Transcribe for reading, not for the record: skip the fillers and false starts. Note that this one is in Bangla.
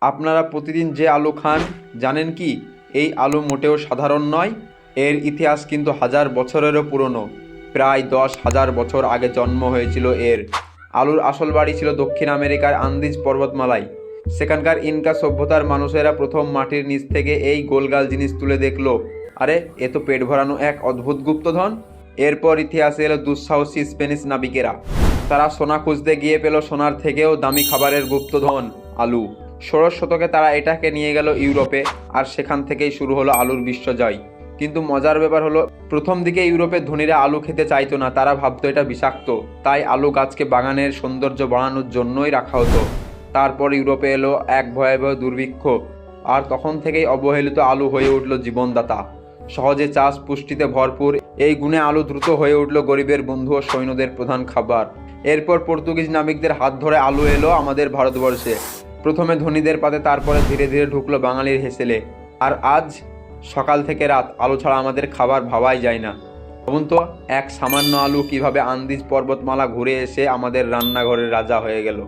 আপনারা প্রতিদিন যে আলু খান জানেন কি এই আলু মোটেও সাধারণ নয়। এর ইতিহাস কিন্তু হাজার বছরেরও পুরনো। প্রায় 10,000 বছর আগে জন্ম হয়েছিল এর। আলুর আসল বাড়ি ছিল দক্ষিণ আমেরিকার আন্দিজ পর্বতমালায়। সেখানকার ইনকা সভ্যতার মানুষেরা প্রথম মাটির নিচ থেকে এই গোলগাল জিনিস তুলে দেখলো, আরে এ তো পেট ভরানো এক অদ্ভুত গুপ্তধন। এরপর ইতিহাসে এলো দুঃসাহসী স্প্যানিশ নাবিকেরা। তারা সোনা খুঁজতে গিয়ে পেল সোনার থেকেও দামি খাবারের গুপ্তধন, আলু। 16 শতকে তারা এটাকে নিয়ে গেল ইউরোপে, আর সেখান থেকেই শুরু হলো আলুর বিশ্বজয়। কিন্তু মজার ব্যাপার হলো, প্রথম দিকে ইউরোপের ধনীরা আলু খেতে চাইতো না, তারা ভাবতো এটা বিষাক্ত। তাই আলু গাছকে বাগানের সৌন্দর্য বাড়ানোর জন্যই রাখা হতো। তারপর ইউরোপে এলো এক ভয়াবহ দুর্ভিক্ষ, আর তখন থেকেই অবহেলিত আলু হয়ে উঠল জীবনদাতা। সহজে চাষ, পুষ্টিতে ভরপুর, এই গুণে আলু দ্রুত হয়ে উঠল গরিবের বন্ধু ও সৈন্যদের প্রধান খাবার। এরপর পর্তুগিজ নাবিকদের হাত ধরে আলু এলো আমাদের ভারতবর্ষে। প্রথমে ধনীদের পাতে, তারপরে ধীরে ধীরে ঢুকলো বাঙালির হেসেলে। আর আজ সকাল থেকে রাত আলু ছাড়া আমাদের খাবার ভাবাই যায় না। ভাবুন তো, এক সামান্য আলু কিভাবে আন্দিজ পর্বতমালা ঘুরে এসে আমাদের রান্নাঘরের রাজা হয়ে গেল।